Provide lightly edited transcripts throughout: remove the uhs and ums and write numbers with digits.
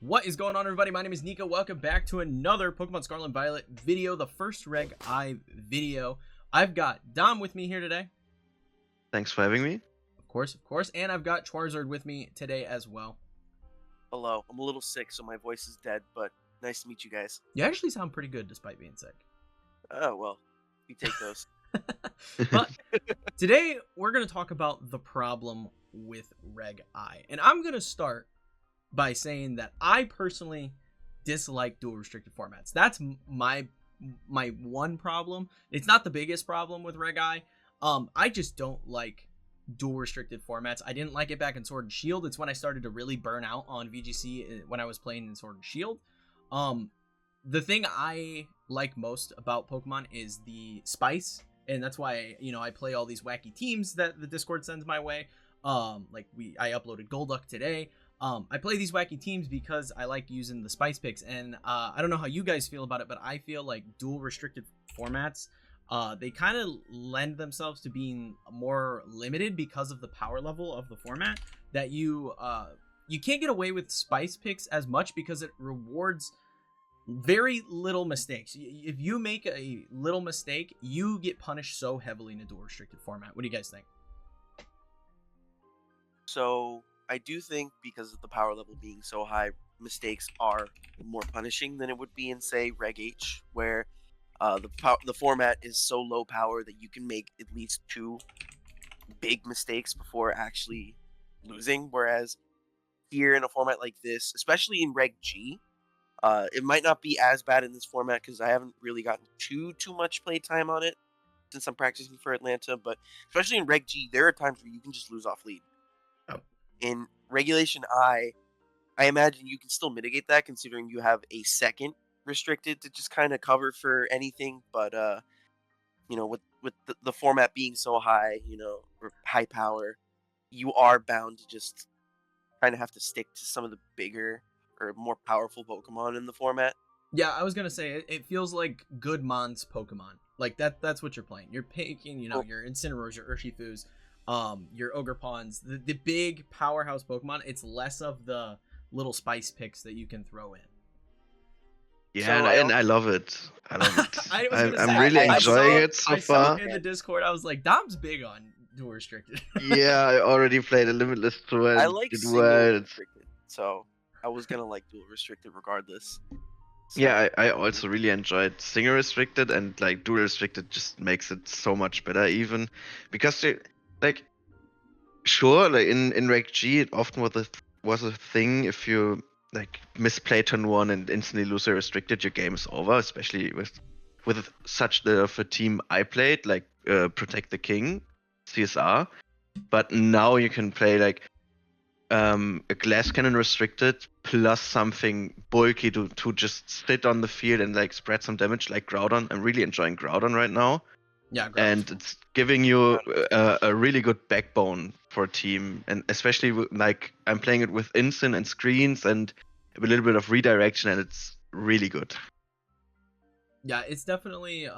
What is going on, everybody? My name is Kneeckoh. Welcome back to another Pokemon Scarlet and Violet video, the first Reg I video. I've got Dom with me here today. Thanks for having me. Of course. And I've got Charizard with me today as well. Hello. I'm a little sick, so my voice is dead, but nice to meet you guys. You actually sound pretty good despite being sick. Oh, well, you take those. But today, we're going to talk about the problem with Reg I. And I'm going to start by saying that I personally dislike dual restricted formats. That's my one problem. It's not the biggest problem with Reg I. I just don't like dual restricted formats. I didn't like it back in Sword and Shield. It's when I started to really burn out on VGC when I was playing in Sword and Shield. The thing I like most about Pokemon is the spice, and that's why I play all these wacky teams that the Discord sends my way. I uploaded Golduck today. I play these wacky teams because I like using the spice picks, and I don't know how you guys feel about it, but I feel like dual restricted formats, they kind of lend themselves to being more limited because of the power level of the format, that you can't get away with spice picks as much because it rewards very little mistakes. If you make a little mistake, you get punished so heavily in a dual restricted format. What do you guys think? So, I do think because of the power level being so high, mistakes are more punishing than it would be in, say, Reg H, where the format is so low power that you can make at least 2 big mistakes before actually losing. Whereas here in a format like this, especially in Reg G, it might not be as bad in this format because I haven't really gotten too much playtime on it since I'm practicing for Atlanta. But especially in Reg G, there are times where you can just lose off lead. Oh. In Regulation I imagine you can still mitigate that considering you have a second restricted to just kind of cover for anything. But with the format being so high, or high power, you are bound to just kind of have to stick to some of the bigger or more powerful Pokemon in the format. Yeah, I was gonna say it feels like good Mon's Pokemon. Like that's what you're playing. You're picking, your Incineroars, your Urshifus, your Ogerpons, the big powerhouse Pokemon. It's less of the little spice picks that you can throw in. Yeah, So and I love it. I love it. I'm really enjoying it so I saw far. in the Discord. I was like, Dom's big on dual restricted. Yeah, I already played a Limitless too, and I like did single well. restricted, so I was gonna like dual restricted regardless. So. Yeah, I also really enjoyed single restricted, and like dual restricted just makes it so much better, even because sure, like in Reg G, it often was a thing. If you like misplay turn 1 and instantly lose a restricted, your game is over. Especially with such of a team I played, like Protect the King, CSR. But now you can play like a glass cannon restricted plus something bulky to just sit on the field and like spread some damage, like Groudon. I'm really enjoying Groudon right now. Yeah, and it's giving you a really good backbone for a team, and especially like I'm playing it with Incin and screens and a little bit of redirection, and it's really good. Yeah, it's definitely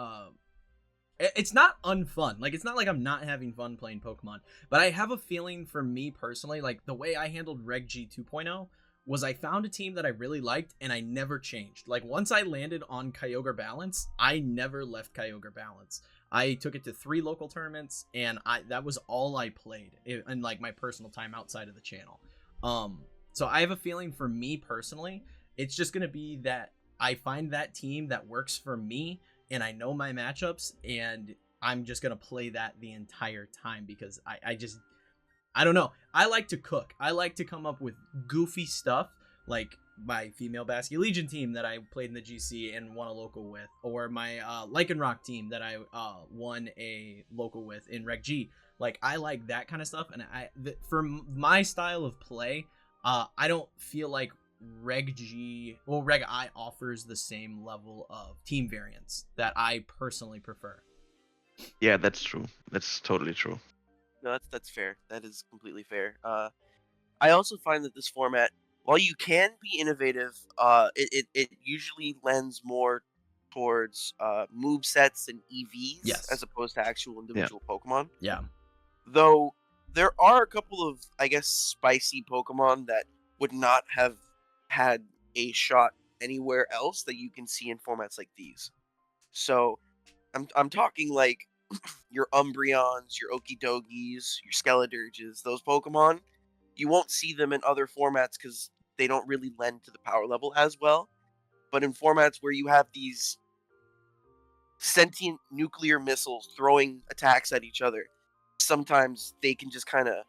it's not unfun. Like, it's not like I'm not having fun playing Pokemon, but I have a feeling, for me personally, like the way I handled Reg G 2.0 was I found a team that I really liked and I never changed. Like, once I landed on Kyogre Balance, I never left Kyogre Balance. I took it to 3 local tournaments, and that was all I played in like my personal time outside of the channel. So I have a feeling, for me personally, it's just gonna be that I find that team that works for me, and I know my matchups, and I'm just gonna play that the entire time because I don't know. I like to cook. I like to come up with goofy stuff, like my female Basque Legion team that I played in the GC and won a local with, or my Lycanroc team that I won a local with in Reg G. Like, I like that kind of stuff, and for my style of play, I don't feel like Reg I offers the same level of team variance that I personally prefer. Yeah, that's true. That's totally true. No, that's fair. That is completely fair. I also find that this format, while you can be innovative, it usually lends more towards move sets and EVs, Yes, as opposed to actual individual Pokemon. Yeah. Though there are a couple of, I guess, spicy Pokemon that would not have had a shot anywhere else that you can see in formats like these. So I'm talking like your Umbreons, your Okidogis, your Skeledirges, those Pokemon. You won't see them in other formats because they don't really lend to the power level as well. But in formats where you have these sentient nuclear missiles throwing attacks at each other, sometimes they can just kind of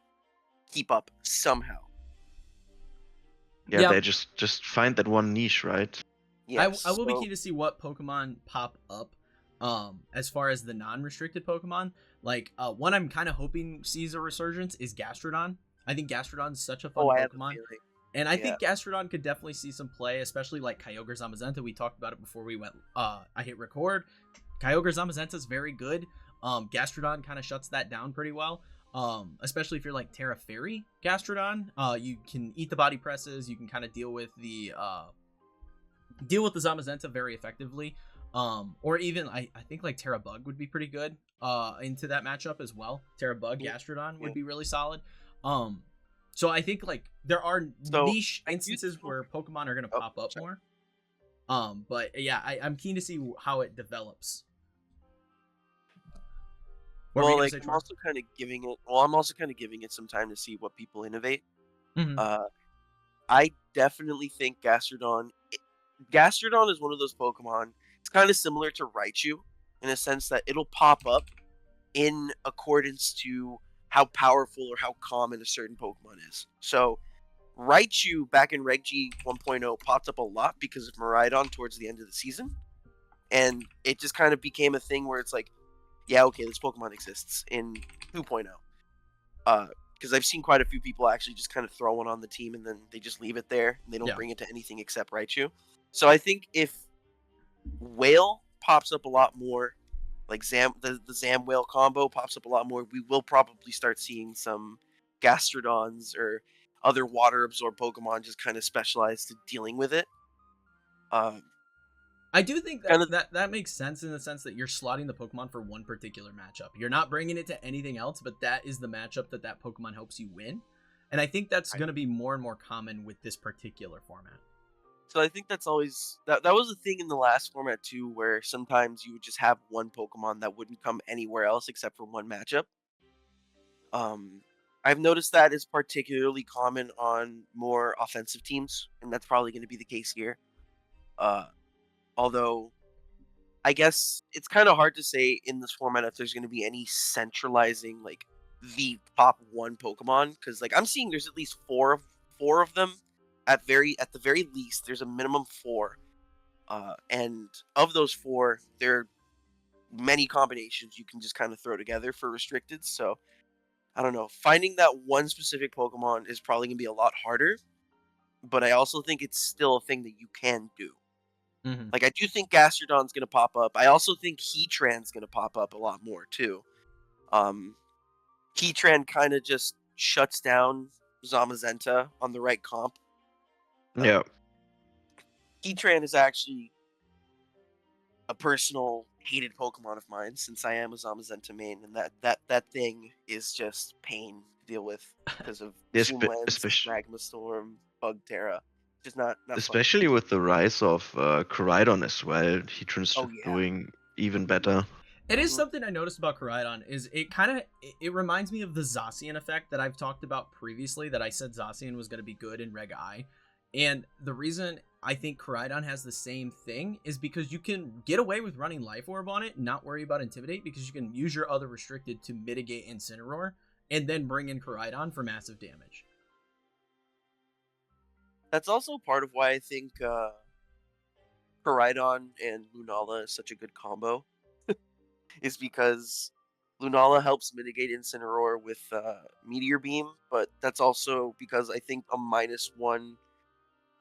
keep up somehow. Yeah, Yeah. they just find that one niche, right? Yes. I will be keen to see what Pokemon pop up as far as the non-restricted Pokemon. Like one I'm kind of hoping sees a resurgence is Gastrodon. I think Gastrodon's such a fun I have a Pokemon. feeling. And I think Gastrodon could definitely see some play, especially like Kyogre Zamazenta. We talked about it before we went I hit record. Kyogre Zamazenta is very good. Gastrodon kind of shuts that down pretty well. Especially if you're like Terra Fairy Gastrodon. You can eat the body presses, you can kind of deal with the Zamazenta very effectively. Or even I think like Terra Bug would be pretty good into that matchup as well. Terra Bug Gastrodon would be really solid. So I think like there are niche instances where Pokemon are gonna pop up more. But yeah, I'm keen to see how it develops. Well, like I'm also kind of giving it. Well, I'm also kind of giving it some time to see what people innovate. Mm-hmm. I definitely think Gastrodon is one of those Pokemon. It's kind of similar to Raichu in a sense that it'll pop up in accordance to how powerful or how common a certain Pokemon is. So Raichu back in Reg G 1.0 popped up a lot because of Miraidon towards the end of the season. And it just kind of became a thing where it's like, yeah, okay, this Pokemon exists in 2.0. Because I've seen quite a few people actually just kind of throw one on the team and then they just leave it there and they don't bring it to anything except Raichu. So I think if Whale pops up a lot more, like the Zam Whale combo pops up a lot more, we will probably start seeing some Gastrodons or other water absorbed Pokemon just kind of specialized to dealing with it. I do think that makes sense in the sense that you're slotting the Pokemon for one particular matchup. You're not bringing it to anything else, but that is the matchup that Pokemon helps you win. And I think that's going to be more and more common with this particular format. So I think that's always that was a thing in the last format too, where sometimes you would just have one Pokemon that wouldn't come anywhere else except for one matchup. I've noticed that is particularly common on more offensive teams, and that's probably going to be the case here. Although, I guess it's kind of hard to say in this format if there's going to be any centralizing like the top one Pokemon, because like I'm seeing there's at least four of them at the very least. There's a minimum 4, and of those 4, there are many combinations you can just kind of throw together for restricted. So I don't know. Finding that one specific Pokemon is probably going to be a lot harder, but I also think it's still a thing that you can do. Mm-hmm. Like, I do think Gastrodon's going to pop up. I also think Heatran's going to pop up a lot more, too. Heatran kind of just shuts down Zamazenta on the right comp. Yeah. Heatran is actually a personal hated Pokemon of mine since I am a Zamazenta main, and that thing is just pain to deal with because of Zoomlands, Magma Storm, Bug Terra. Just not especially fun. With the rise of Koraidon as well. Heatran's doing even better. It is something I noticed about Koraidon is it reminds me of the Zacian effect that I've talked about previously, that I said Zacian was going to be good in Reg I. And the reason I think Koraidon has the same thing is because you can get away with running Life Orb on it and not worry about Intimidate, because you can use your other restricted to mitigate Incineroar and then bring in Koraidon for massive damage. That's also part of why I think Koraidon and Lunala is such a good combo. Is because Lunala helps mitigate Incineroar with Meteor Beam, but that's also because I think a -1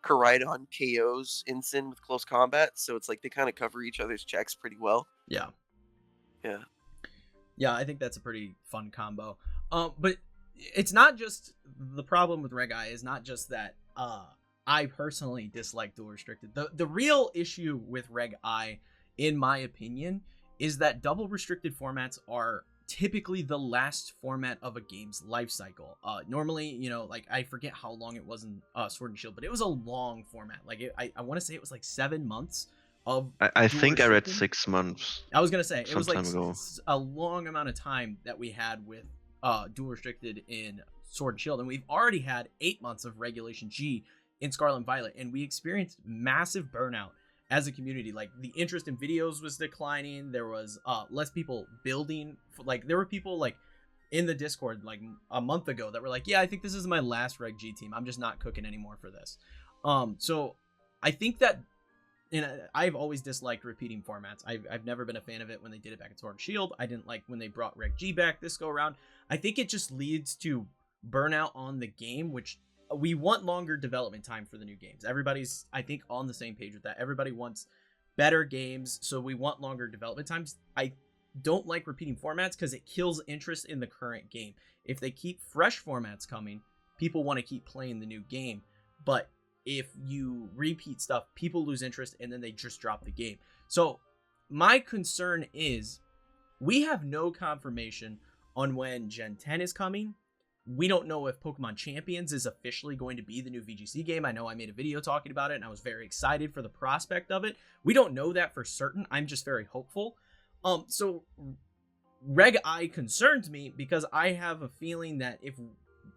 Koraidon KOs Incin with close combat, so it's like they kind of cover each other's checks pretty well. Yeah. Yeah, I think that's a pretty fun combo. But it's not just the problem with Reg I is not just that I personally dislike dual restricted. The real issue with Reg I, in my opinion, is that double restricted formats are typically the last format of a game's life cycle. Normally, you know, like I forget how long it was in Sword and Shield, but it was a long format. Like I want to say it was like 7 months of. I dual think I read restricted. 6 months. I was gonna say it some was like time ago. a long amount of time that we had with dual restricted in Sword and Shield, and we've already had 8 months of Regulation G in Scarlet and Violet, and we experienced massive burnout as a community. Like the interest in videos was declining. There was less people building. Like there were people like in the Discord like a month ago that were like, yeah, I think this is my last Reg G team. I'm just not cooking anymore for this. So I think that, and I've always disliked repeating formats. I've never been a fan of it when they did it back in Sword and Shield. I didn't like when they brought Reg G back this go around. I think it just leads to burnout on the game, which we want longer development time for the new games. Everybody's, I think, on the same page with that. Everybody wants better games, so we want longer development times. I don't like repeating formats because it kills interest in the current game. If they keep fresh formats coming, people want to keep playing the new game. But if you repeat stuff, people lose interest and then they just drop the game. So my concern is we have no confirmation on when Gen 10 is coming. We don't know if Pokemon Champions is officially going to be the new VGC game. I know I made a video talking about it and I was very excited for the prospect of it. We don't know that for certain. I'm just very hopeful. So Reg I concerns me because I have a feeling that if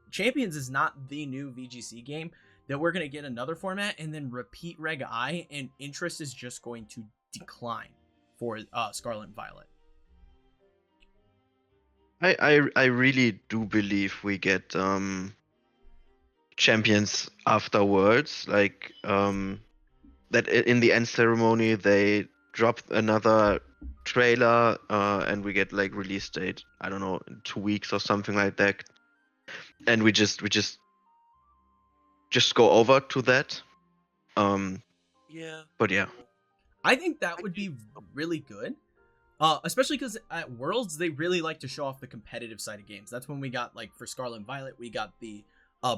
Champions is not the new VGC game, that we're going to get another format and then repeat Reg I, and interest is just going to decline for Scarlet and Violet. I really do believe we get champions afterwards. Like that in the end ceremony they drop another trailer and we get like release date, I don't know, in 2 weeks or something like that. And we just go over to that. Yeah. But yeah. I think that would be really good. Especially because at Worlds, they really like to show off the competitive side of games. That's when we got, like, for Scarlet and Violet, we got the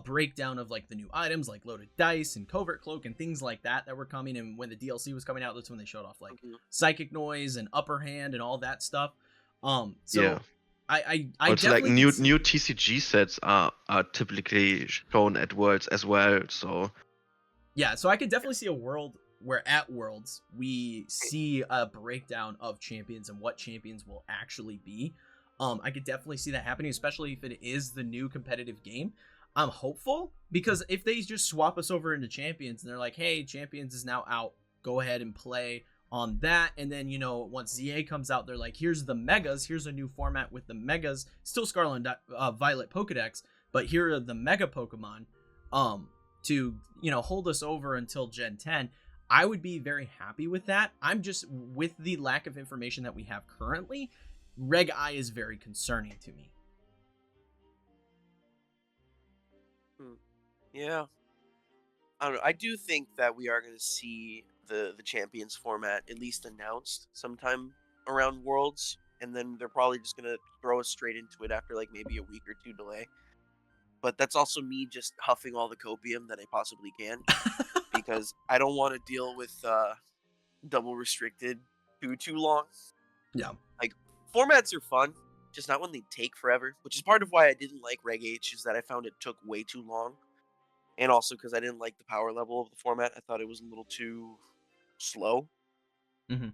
breakdown of, like, the new items, like Loaded Dice and Covert Cloak and things like that were coming. And when the DLC was coming out, that's when they showed off, like, Psychic Noise and Upper Hand and all that stuff. So yeah. I also, like, definitely new TCG sets are typically shown at Worlds as well, so... Yeah, so I could definitely see a world where at Worlds we see a breakdown of champions and what champions will actually be. I could definitely see that happening, especially if it is the new competitive game. I'm hopeful, because if they just swap us over into champions and they're like, hey, champions is now out, go ahead and play on that. And then, you know, once ZA comes out, they're like, here's the megas, here's a new format with the megas, still Scarlet and Violet Pokedex, but here are the mega Pokemon to, you know, hold us over until Gen 10. I would be very happy with that. I'm just, with the lack of information that we have currently, Reg I is very concerning to me. Yeah. I don't know. I do think that we are going to see the Champions format at least announced sometime around Worlds, and then they're probably just going to throw us straight into it after like maybe a week or two delay. But that's also me just huffing all the copium that I possibly can, because I don't want to deal with double restricted too long. Yeah. Like, formats are fun, just not when they take forever, which is part of why I didn't like Reg H, is that I found it took way too long. And also because I didn't like the power level of the format. I thought it was a little too slow. Mm-hmm.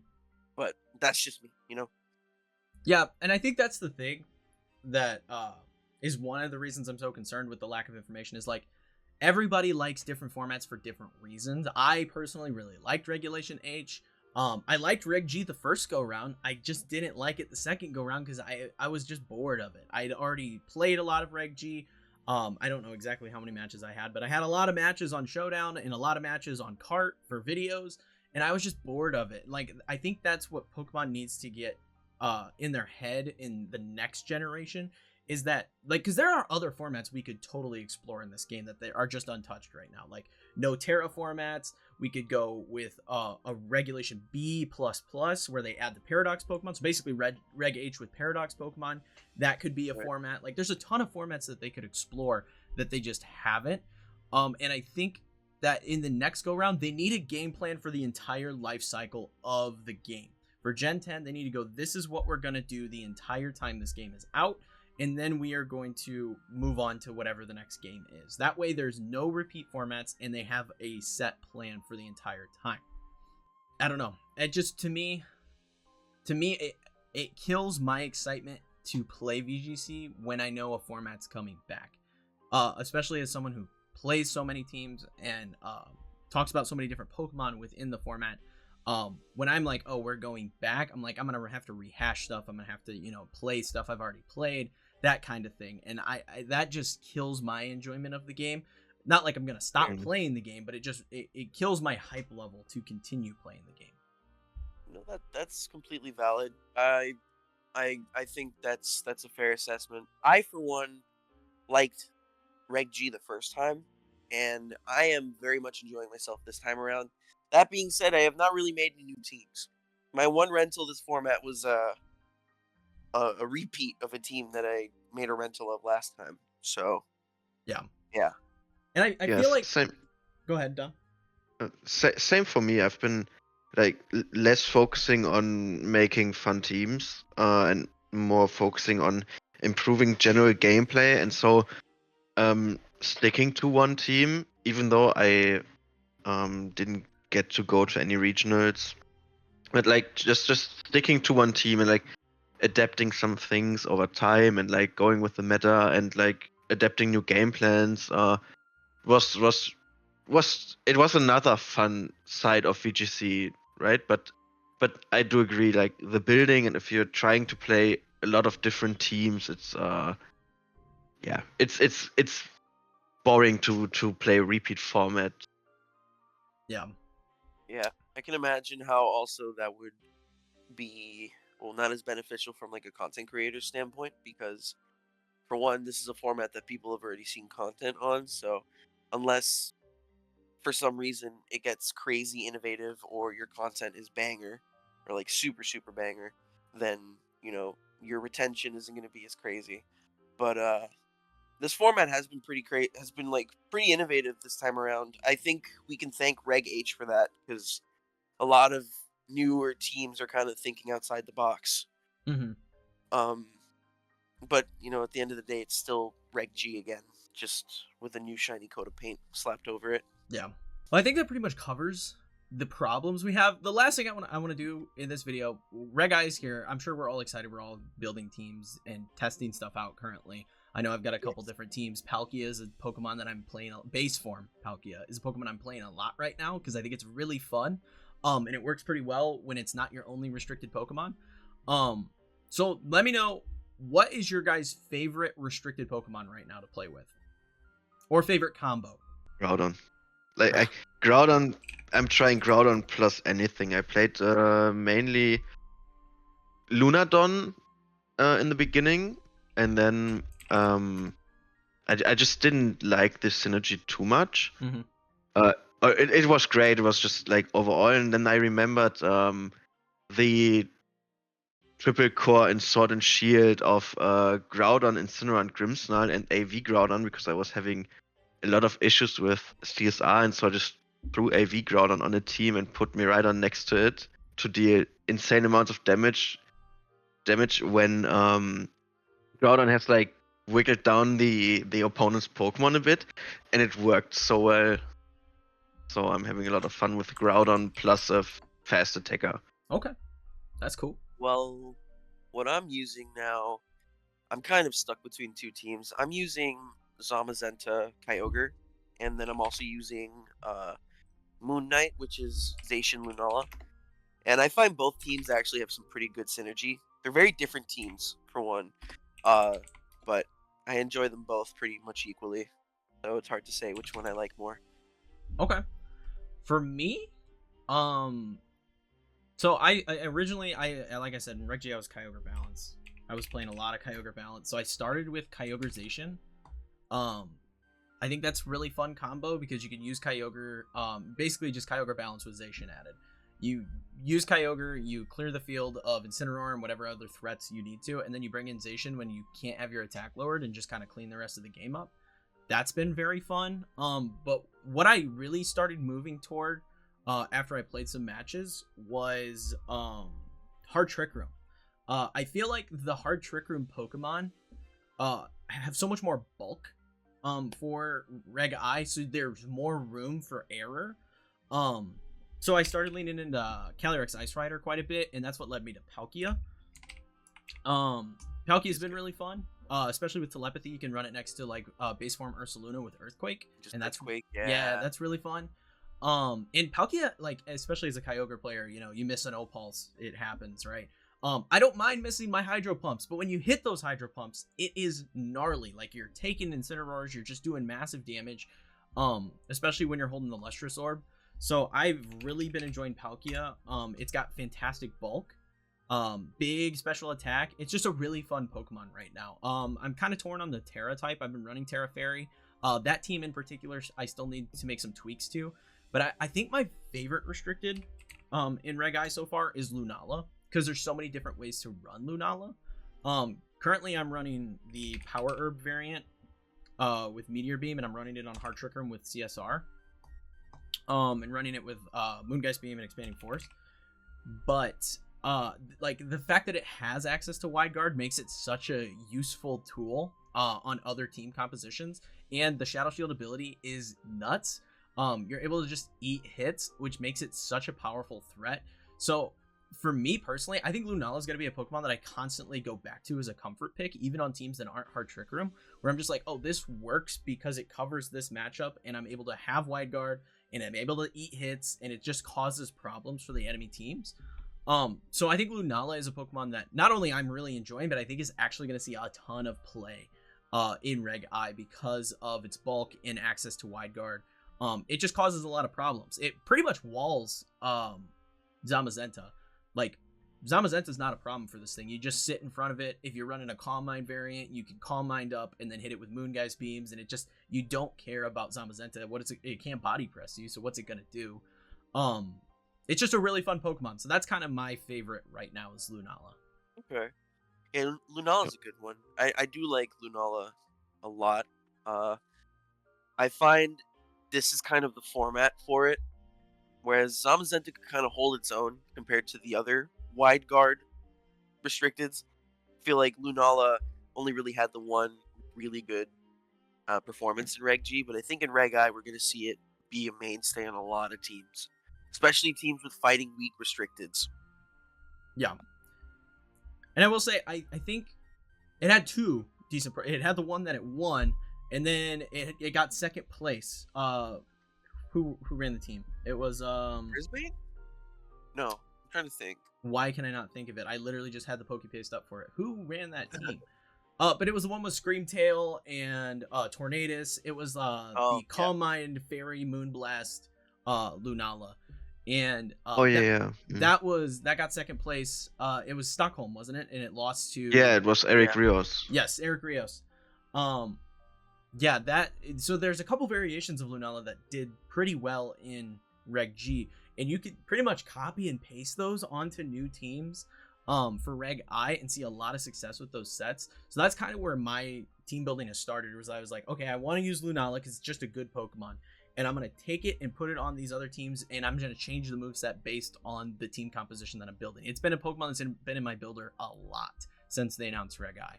But that's just me, you know? Yeah, and I think that's the thing that is one of the reasons I'm so concerned with the lack of information, is like, everybody likes different formats for different reasons. I personally really liked Regulation H. I liked Reg G the first go round. I just didn't like it the second go round because I was just bored of it. I'd already played a lot of Reg G. I don't know exactly how many matches I had, but I had a lot of matches on Showdown and a lot of matches on Cart for videos, and I was just bored of it. Like, I think that's what Pokemon needs to get in their head in the next generation, is that, like, because there are other formats we could totally explore in this game that they are just untouched right now. Like, no Terra formats. We could go with a Regulation B++, where they add the Paradox Pokemon. So basically Reg H with Paradox Pokemon. That could be a format. Like, there's a ton of formats that they could explore that they just haven't. And I think that in the next go round, they need a game plan for the entire life cycle of the game. For Gen 10, they need to go, this is what we're going to do the entire time this game is out, and then we are going to move on to whatever the next game is. That way there's no repeat formats, and they have a set plan for the entire time. I don't know. It just, to me, it kills my excitement to play VGC when I know a format's coming back. Especially as someone who plays so many teams and talks about so many different Pokemon within the format. When I'm like, oh, we're going back, I'm like, I'm gonna have to rehash stuff. I'm gonna have to, play stuff I've already played, that kind of thing. And I that just kills my enjoyment of the game. Not like I'm gonna stop playing the game, but it kills my hype level to continue playing the game. No, that's completely valid. I think that's a fair assessment. I, for one, liked Reg G the first time, and I am very much enjoying myself this time around. That being said, I have not really made any new teams. My one rental this format was a repeat of a team that I made a rental of last time. So yeah. And I feel like same. Go ahead, Dom. Same for me. I've been like less focusing on making fun teams and more focusing on improving general gameplay, and so sticking to one team, even though I didn't get to go to any regionals, but like just sticking to one team and like adapting some things over time and like going with the meta and like adapting new game plans was another fun side of VGC, right? But I do agree, like the building, and if you're trying to play a lot of different teams, it's it's boring to play a repeat format. Yeah, I can imagine how also that would be, well, not as beneficial from like a content creator standpoint, because for one, this is a format that people have already seen content on, so unless for some reason it gets crazy innovative or your content is banger or like super banger, then your retention isn't going to be as crazy. But this format has been pretty innovative this time around. I think we can thank Reg H for that, because a lot of newer teams are kind of thinking outside the box. Mm-hmm. But at the end of the day, it's still Reg G again, just with a new shiny coat of paint slapped over it. Yeah. Well, I think that pretty much covers the problems we have. The last thing I want to do in this video, Reg I is here. I'm sure we're all excited. We're all building teams and testing stuff out currently. I know I've got a couple different teams. Palkia is a Pokemon that I'm playing. Base form Palkia is a Pokemon I'm playing a lot right now because I think it's really fun. And it works pretty well when it's not your only restricted Pokemon. So let me know, what is your guys' favorite restricted Pokemon right now to play with, or favorite combo? Groudon. Groudon. I'm trying Groudon plus anything. I played mainly Lunadon in the beginning, and then I just didn't like the synergy too much. Mm-hmm. It was great. It was just like overall, and then I remembered the triple core and Sword and Shield of Groudon, Incineroar, Grimmsnarl, and AV Groudon, because I was having a lot of issues with CSR, and so I just threw AV Groudon on a team and put Miraidon next to it to deal insane amounts of damage when Groudon has like wiggled down the opponent's Pokemon a bit, and it worked so well. So I'm having a lot of fun with Groudon plus a fast attacker. Okay, that's cool. Well, what I'm using now, I'm kind of stuck between two teams. I'm using Zamazenta Kyogre, and then I'm also using Moon Knight, which is Zacian Lunala. And I find both teams actually have some pretty good synergy. They're very different teams, for one, but I enjoy them both pretty much equally. So it's hard to say which one I like more. Okay. For me, so I originally, like I said, in Reg G, I was Kyogre Balance. I was playing a lot of Kyogre Balance, so I started with Kyogre Zacian. I think that's really fun combo because you can use Kyogre, basically just Kyogre Balance with Zacian added. You use Kyogre, you clear the field of Incineroar and whatever other threats you need to, and then you bring in Zacian when you can't have your attack lowered and just kind of clean the rest of the game up. That's been very fun. But what I really started moving toward after I played some matches was Hard Trick Room. I feel like the Hard Trick Room Pokemon have so much more bulk for Reg I, so there's more room for error. So I started leaning into Calyrex Ice Rider quite a bit, and that's what led me to Palkia. Palkia's been really fun, especially with telepathy. You can run it next to like base form Ursaluna with Earthquake, and that's Earthquake, yeah, that's really fun. And Palkia, like especially as a Kyogre player, you miss an O-Pulse, it happens, right? I don't mind missing my Hydro Pumps, but when you hit those Hydro Pumps, it is gnarly. Like you're taking Incineroars, you're just doing massive damage, especially when you're holding the Lustrous Orb. So I've really been enjoying Palkia. It's got fantastic bulk, big special attack. It's just a really fun Pokemon right now. I'm kind of torn on the Terra type. I've been running Terra Fairy. That team in particular, I still need to make some tweaks to. But I think my favorite restricted in Reg I so far is Lunala, because there's so many different ways to run Lunala. Currently I'm running the Power Herb variant with Meteor Beam, and I'm running it on Hard Trick Room with CSR. And running it with Moongeist Beam and Expanding Force. But like the fact that it has access to Wide Guard makes it such a useful tool on other team compositions, and the Shadow Shield ability is nuts. You're able to just eat hits, which makes it such a powerful threat. So for me personally, I think Lunala is going to be a Pokemon that I constantly go back to as a comfort pick, even on teams that aren't Hard Trick Room, where I'm just like, oh, this works because it covers this matchup, and I'm able to have Wide Guard, and I'm able to eat hits, and it just causes problems for the enemy teams. So I think Lunala is a Pokemon that not only I'm really enjoying, but I think is actually going to see a ton of play in Reg I because of its bulk and access to Wide Guard. It just causes a lot of problems. It pretty much walls Zamazenta. Like, Zamazenta is not a problem for this thing. You just sit in front of it. If you're running a Calm Mind variant, you can Calm Mind up and then hit it with Moongeist Beams, and it just, you don't care about Zamazenta. It can't body press you, so what's it gonna do? It's just a really fun Pokemon. So that's kind of my favorite right now is Lunala. Okay. And Lunala's a good one. I do like Lunala a lot. I find this is kind of the format for it. Whereas Zamazenta could kind of hold its own compared to the other Wide Guard restricteds. I feel like Lunala only really had the one really good performance in Reg G, but I think in Reg I we're going to see it be a mainstay on a lot of teams. Especially teams with fighting weak restricteds. Yeah. And I will say, I think it had two decent... It had the one that it won, and then it got second place. Who ran the team? It was Brisbane? No, I'm trying to think. Why can I not think of it? I literally just had the Pokepaste up for it. Who ran that team? But it was the one with Screamtail and Tornadus. It was the Calm Mind Fairy Moonblast Lunala. And that got second place. It was Stockholm, wasn't it? And it lost to it was Eric Rios. Yes, Eric Rios. So there's a couple variations of Lunala that did pretty well in Reg G, and you could pretty much copy and paste those onto new teams for Reg I and see a lot of success with those sets. So that's kind of where my team building has started, was I was like, okay, I want to use Lunala because it's just a good Pokemon, and I'm going to take it and put it on these other teams, and I'm going to change the moveset based on the team composition that I'm building. It's been a Pokemon that's been in my builder a lot since they announced Reg I.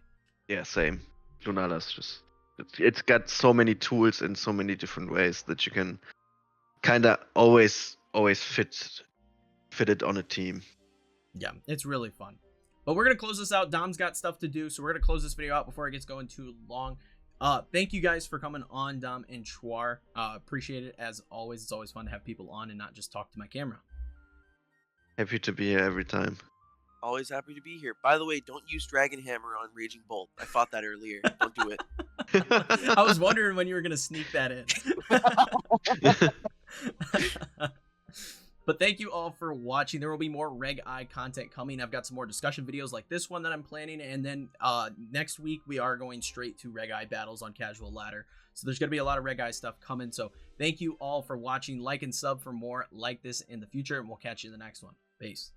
Yeah, same. Lunala's just... It's got so many tools in so many different ways that you can kind of always fit it on a team. Yeah, it's really fun. But we're going to close this out. Dom's got stuff to do, so we're going to close this video out before it gets going too long. Thank you guys for coming on, Dom and Chwar. Appreciate it as always. It's always fun to have people on and not just talk to my camera. Happy to be here every time. Always happy to be here. By the way, don't use Dragon Hammer on Raging Bolt. I fought that earlier. Don't do it. I was wondering when you were going to sneak that in. But thank you all for watching. There will be more Reg I content coming. I've got some more discussion videos like this one that I'm planning. And then next week, we are going straight to Reg I battles on Casual Ladder. So there's going to be a lot of Reg I stuff coming. So thank you all for watching. Like and sub for more like this in the future. And we'll catch you in the next one. Peace.